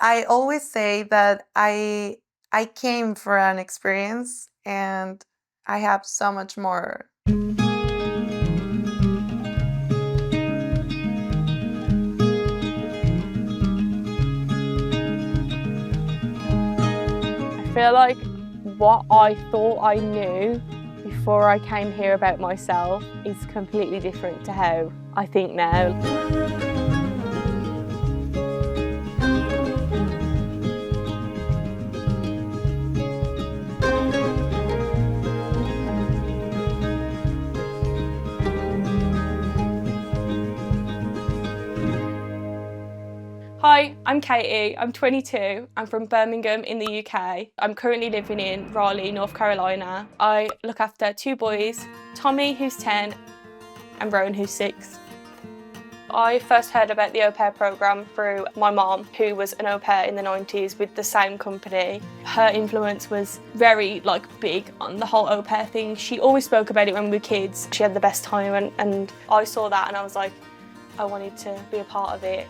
I always say that I came for an experience and I have so much more. I feel like what I thought I knew before I came here about myself is completely different to how I think now. Hi, I'm Katie, I'm 22, I'm from Birmingham in the UK. I'm currently living in Raleigh, North Carolina. I look after two boys, Tommy who's 10 and Rowan who's 6. I first heard about the au pair programme through my mom, who was an au pair in the 90s with the same company. Her influence was very big on the whole au pair thing. She always spoke about it when we were kids. She had the best time and I saw that and I was like, I wanted to be a part of it.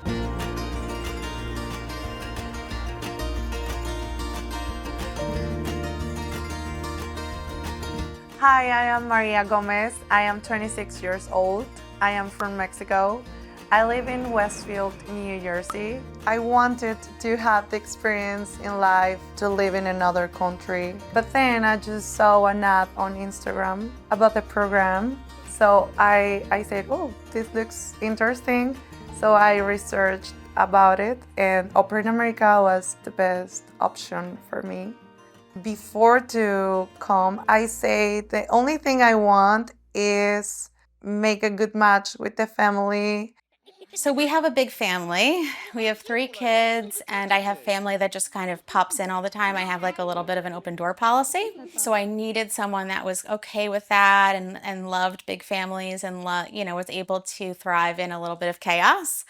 Hi, I am Maria Gomez. I am 26 years old. I am from Mexico. I live in Westfield, New Jersey. I wanted to have the experience in life to live in another country. But then I just saw an ad on Instagram about the program. So I said, oh, this looks interesting. So I researched about it and Au Pair in America was the best option for me. Before to come, I say the only thing I want is make a good match with the family. So we have a big family. We have 3 kids, and I have family that just kind of pops in all the time. I have a little bit of an open door policy. So I needed someone that was okay with that and loved big families and was able to thrive in a little bit of chaos.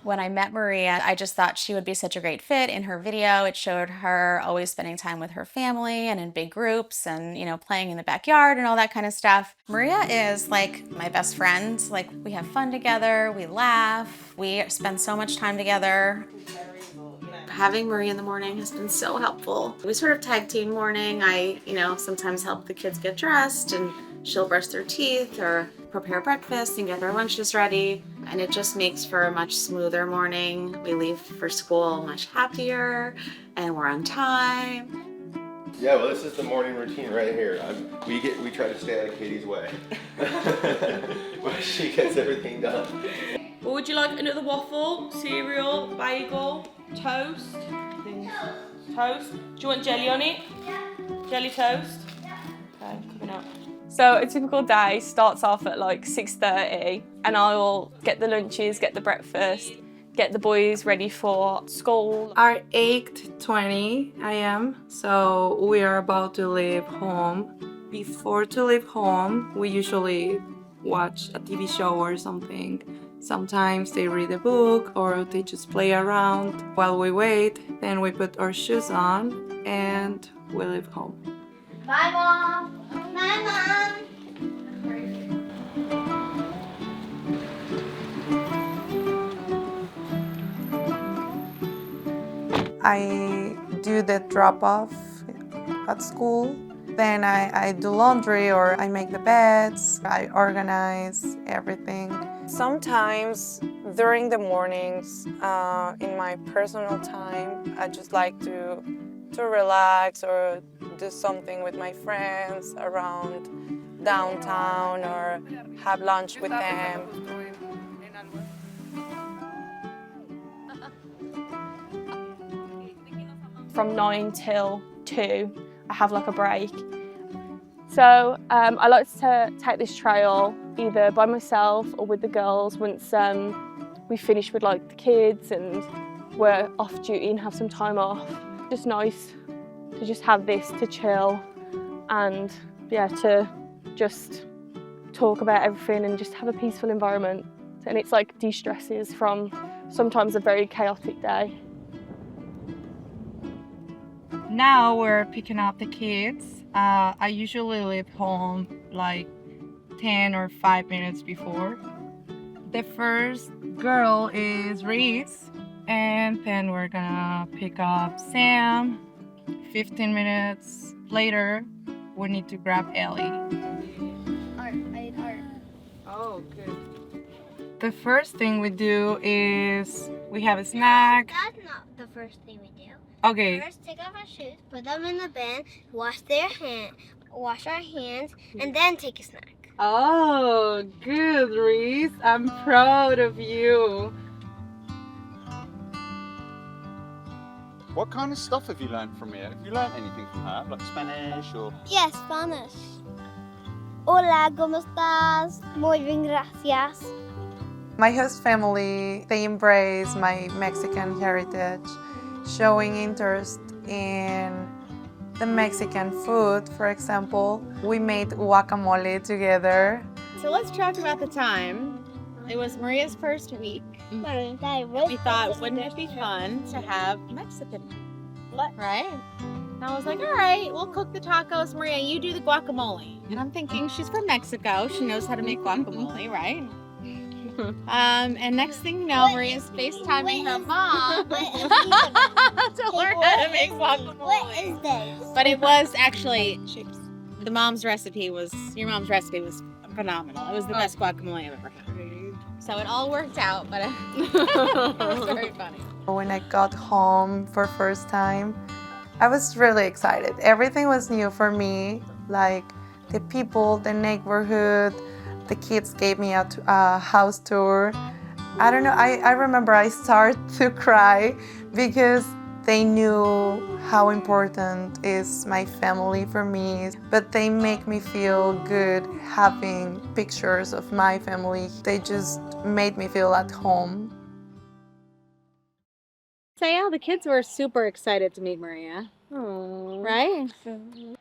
When I met Maria, I just thought she would be such a great fit. In her video, it showed her always spending time with her family and in big groups and, playing in the backyard and all that kind of stuff. Maria is like my best friend. We have fun together, we laugh, we spend so much time together. Having Maria in the morning has been so helpful. We sort of tag team morning. I, sometimes help the kids get dressed and she'll brush their teeth or prepare breakfast and get their lunches ready. And it just makes for a much smoother morning. We leave for school much happier and we're on time. Yeah, well, this is the morning routine right here. We try to stay out of Katie's way. But she gets everything done. Well, would you like another waffle, cereal, bagel, toast? Toast? Do you want jelly on it? Yeah. Jelly toast? Yeah. Okay, coming up. So a typical day starts off at 6:30 and I will get the lunches, get the breakfast, get the boys ready for school. Are 8:20 a.m. So we are about to leave home. Before to leave home, we usually watch a TV show or something. Sometimes they read a book or they just play around. While we wait, then we put our shoes on and we leave home. Bye, Mom. Bye, Mom. I do the drop-off at school. Then I do laundry or I make the beds. I organize everything. Sometimes during the mornings, in my personal time, I just like to relax or do something with my friends around downtown or have lunch with them. From 9 till 2, I have a break. So I like to take this trail either by myself or with the girls once we finish with the kids and we're off duty and have some time off. Just nice to just have this to chill and to just talk about everything and just have a peaceful environment. And it's de-stresses from sometimes a very chaotic day. Now we're picking up the kids. I usually leave home 10 or 5 minutes before. The first girl is Reese, and then we're gonna pick up Sam. 15 minutes later, we need to grab Ellie. Art. I art. Oh, good. The first thing we do is we have a snack. That's not the first thing we do. Okay. First, take off our shoes, put them in the bin, wash our hands, and then take a snack. Oh, good, Reese. I'm proud of you. What kind of stuff have you learned from here? Have you learned anything from her, like Spanish or? Yes, Spanish. Hola, ¿cómo estás? Muy bien, gracias. My host family, they embrace my Mexican heritage, showing interest in the Mexican food. For example, we made guacamole together. So let's talk about the time. It was Maria's first week. We thought, wouldn't it be fun to have Mexican, right? And I was like, all right, we'll cook the tacos. Maria, you do the guacamole. And I'm thinking, she's from Mexico. She knows how to make guacamole, right? And next thing you know, Maria's FaceTiming her mom to learn how to make guacamole. What is this? But it was actually, your mom's recipe was phenomenal. It was the best guacamole I've ever had. So it all worked out, but it was very funny. When I got home for first time, I was really excited. Everything was new for me, like the people, the neighborhood. The kids gave me a house tour. I don't know, I remember I started to cry because they knew how important is my family for me, but they make me feel good having pictures of my family. They just made me feel at home. So yeah, the kids were super excited to meet Maria. Right?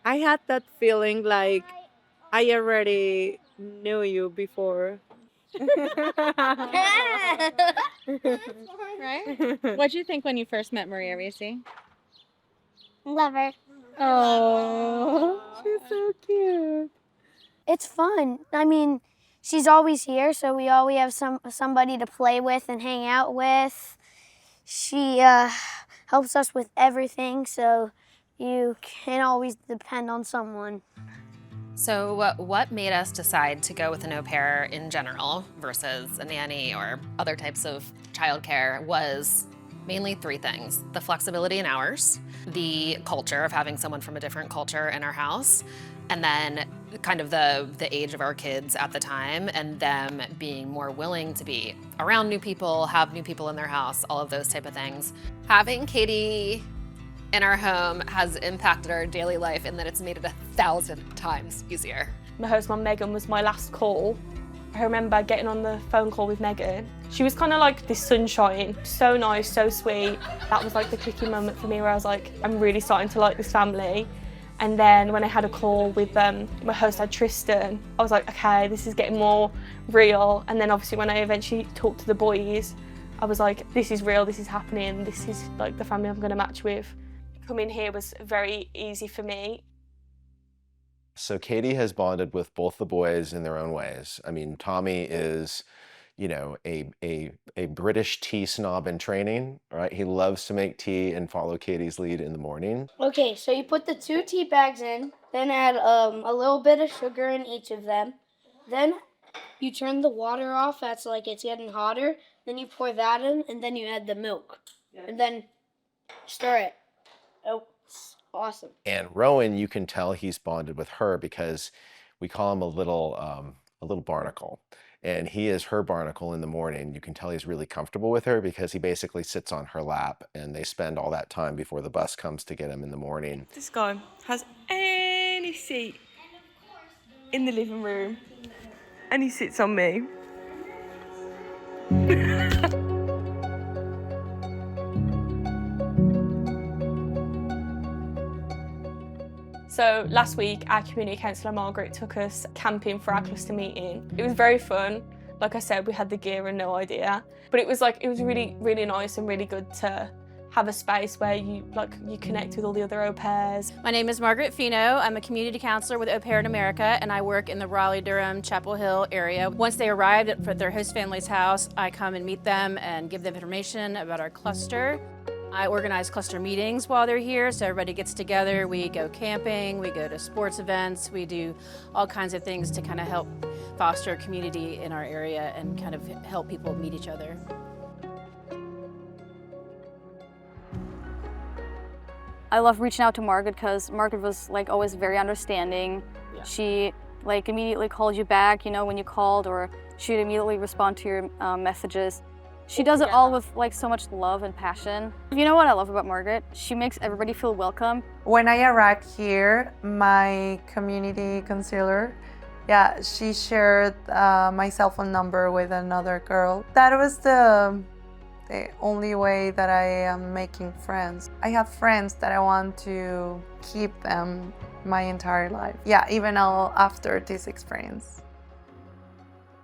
I had that feeling like I already knew you before. Right? What'd you think when you first met Maria, Reese? Love her. Oh, she's so cute. It's fun. I mean, she's always here, so we always have somebody to play with and hang out with. She helps us with everything, so you can always depend on someone. So what made us decide to go with an au pair in general versus a nanny or other types of childcare was mainly three things: the flexibility in hours, the culture of having someone from a different culture in our house, and then kind of the age of our kids at the time and them being more willing to be around new people, have new people in their house, all of those type of things. Having Katie in our home has impacted our daily life in that it's made it 1,000 times easier. My host mum Megan was my last call. I remember getting on the phone call with Megan. She was kind of like this sunshine, so nice, so sweet. That was like the clicking moment for me where I was like, I'm really starting to like this family. And then when I had a call with my host dad Tristan, I was like, okay, this is getting more real. And then obviously when I eventually talked to the boys, I was like, this is real, this is happening, this is like the family I'm gonna match with. Coming here was very easy for me. So Katie has bonded with both the boys in their own ways. I mean, Tommy is, you know, a British tea snob in training, right? He loves to make tea and follow Katie's lead in the morning. Okay, so you put the 2 tea bags in, then add a little bit of sugar in each of them. Then you turn the water off, that's like it's getting hotter. Then you pour that in, and then you add the milk. And then stir it. Oh, it's awesome. And Rowan, you can tell he's bonded with her because we call him a little barnacle. And he is her barnacle in the morning. You can tell he's really comfortable with her because he basically sits on her lap and they spend all that time before the bus comes to get him in the morning. This guy has any seat in the living room and he sits on me. So last week, our community councillor Margaret took us camping for our cluster meeting. It was very fun. Like I said, we had the gear and no idea. But it was really, really nice and really good to have a space where you connect with all the other au pairs. My name is Margaret Fino. I'm a community counselor with Au Pair in America, and I work in the Raleigh-Durham, Chapel Hill area. Once they arrive at their host family's house, I come and meet them and give them information about our cluster. I organize cluster meetings while they're here, so everybody gets together. We go camping, we go to sports events, we do all kinds of things to kind of help foster community in our area and kind of help people meet each other. I love reaching out to Margaret because Margaret was like always very understanding. Yeah. She like immediately called you back, you know, when you called, or she'd immediately respond to your messages. She does it all with like so much love and passion. You know what I love about Margaret? She makes everybody feel welcome. When I arrived here, my community counselor, yeah, she shared my cell phone number with another girl. That was the only way that I am making friends. I have friends that I want to keep them my entire life. Yeah, even after this experience.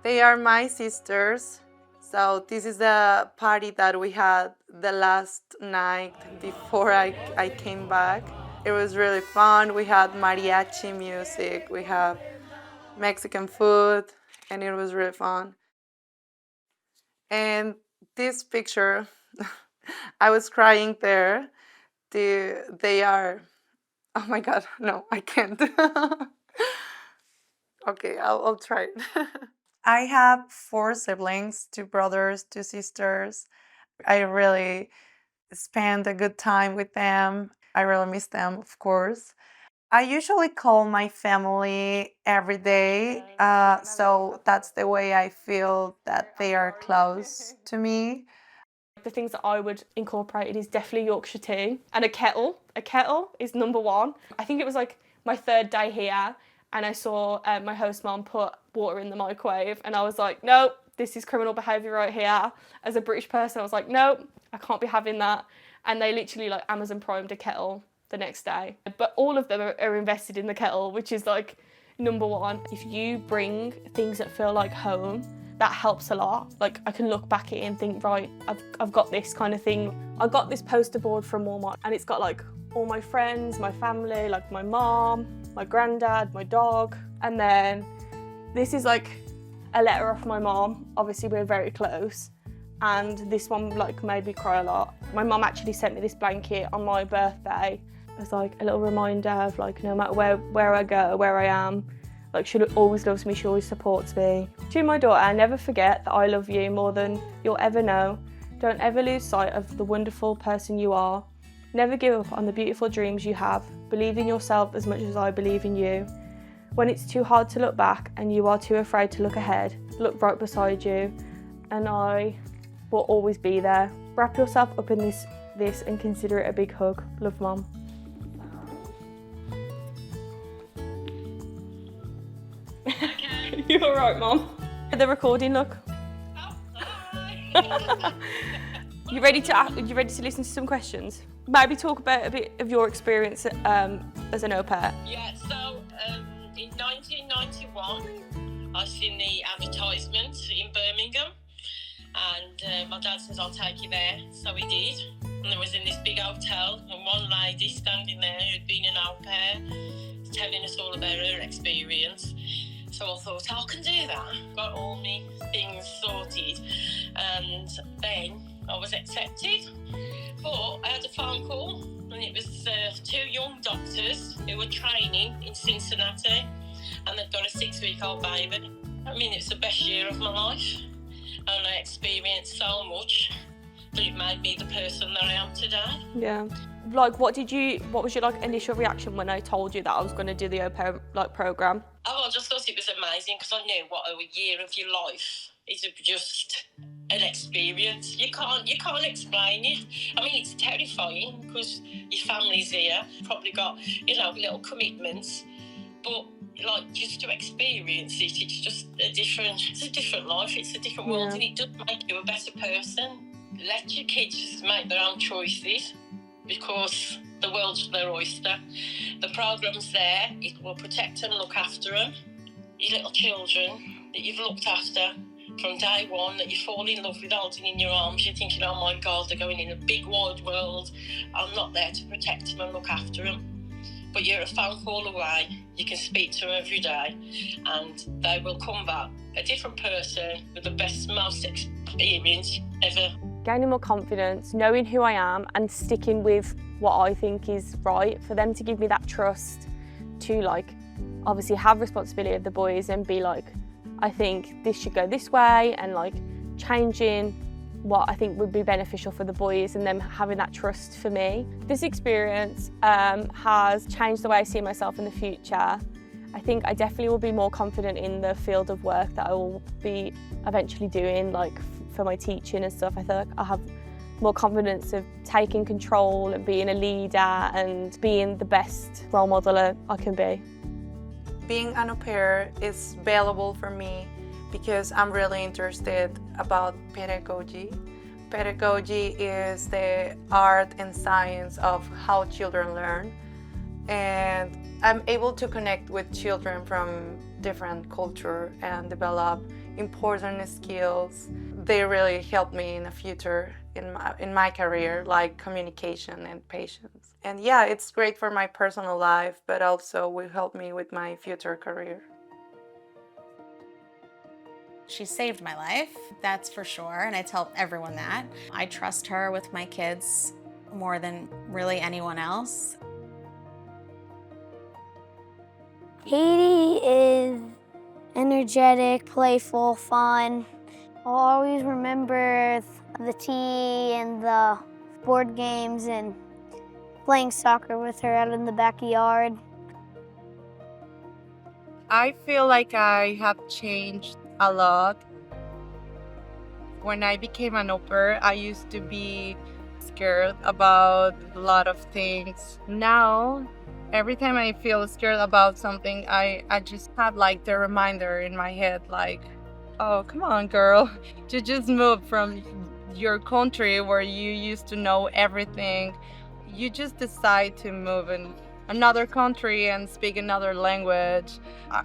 They are my sisters. So this is the party that we had the last night before I came back. It was really fun. We had mariachi music, we had Mexican food, and it was really fun. And this picture, I was crying there. They are, oh my God, no, I can't. Okay, I'll try it. I have 4 siblings, 2 brothers, 2 sisters. I really spend a good time with them. I really miss them, of course. I usually call my family every day, so that's the way I feel that they are close to me. The things that I would incorporate is definitely Yorkshire tea and a kettle. A kettle is number 1. I think it was like my 3rd day here, and I saw my host mom put water in the microwave, and I was like, nope, this is criminal behaviour right here. As a British person, I was like, nope, I can't be having that. And they literally like Amazon Primed a kettle the next day. But all of them are invested in the kettle, which is like number 1. If you bring things that feel like home, that helps a lot. Like I can look back at it and think, right, I've got this kind of thing. I got this poster board from Walmart, and it's got like all my friends, my family, like my mom, my granddad, my dog. And then this is like a letter off my mom. Obviously we're very close. And this one like made me cry a lot. My mom actually sent me this blanket on my birthday. It's like a little reminder of like, no matter where I go, where I am, like she always loves me, she always supports me. To my daughter, never forget that I love you more than you'll ever know. Don't ever lose sight of the wonderful person you are. Never give up on the beautiful dreams you have. Believe in yourself as much as I believe in you. When it's too hard to look back and you are too afraid to look ahead, look right beside you, and I will always be there. Wrap yourself up in this and consider it a big hug. Love, Mum. Okay. You all right, Mum? The recording, look. You ready to listen to some questions? Maybe talk about a bit of your experience as an au pair. Yeah, so in 1991, I seen the advertisement in Birmingham, and my dad says, I'll take you there. So he did. And it was in this big hotel, and one lady standing there who'd been an au pair, telling us all about her experience. So I thought, I can do that. Got all my things sorted, and then I was accepted. But I had a phone call, and it was 2 young doctors who were training in Cincinnati, and they've got a 6-week-old baby. I mean, it's the best year of my life, and I experienced so much that it made me the person that I am today. Yeah. Like, what was your like initial reaction when I told you that I was going to do the au pair like program? Oh, I just thought it was amazing, because I knew what a year of your life is just an experience. You can't explain it. I mean, it's terrifying because your family's here, probably got, little commitments, but like just to experience it, it's just a different life, it's a different world, and it does make you a better person. Let your kids just make their own choices, because the world's their oyster. The program's there, it will protect and look after them. Your little children that you've looked after from day one that you fall in love with holding in your arms. You're thinking, oh my God, they're going in a big wide world. I'm not there to protect them and look after them. But you're a phone call away. You can speak to them every day and they will come back a different person with the best, most experience ever. Gaining more confidence, knowing who I am and sticking with what I think is right, for them to give me that trust to like obviously have responsibility of the boys and be like, I think this should go this way, and like changing what I think would be beneficial for the boys and them having that trust for me. This experience has changed the way I see myself in the future. I think I definitely will be more confident in the field of work that I will be eventually doing, like for my teaching and stuff. I feel like I have more confidence of taking control and being a leader and being the best role model I can be. Being an au pair is valuable for me because I'm really interested about pedagogy. Pedagogy is the art and science of how children learn, and I'm able to connect with children from different culture and develop important skills. They really help me in the future in my career, like communication and patience. And yeah, it's great for my personal life, but also will help me with my future career. She saved my life, that's for sure, and I tell everyone that. I trust her with my kids more than really anyone else. Katie is energetic, playful, fun. I'll always remember the tea and the board games and playing soccer with her out in the backyard. I feel like I have changed a lot. When I became an au pair, I used to be scared about a lot of things. Now, every time I feel scared about something, I just have like the reminder in my head, like, oh, come on, girl, you just moved from your country where you used to know everything. You just decide to move in another country and speak another language.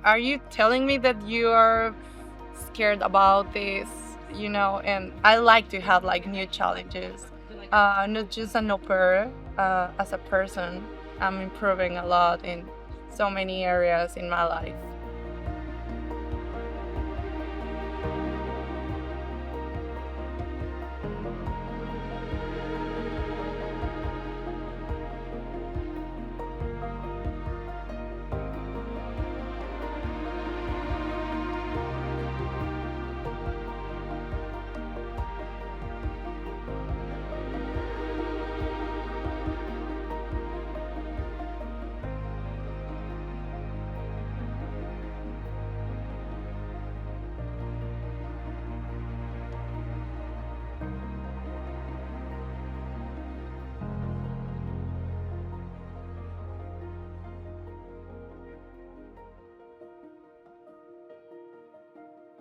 Are you telling me that you are scared about this? You know, and I like to have like new challenges. Not just an au pair, as a person. I'm improving a lot in so many areas in my life.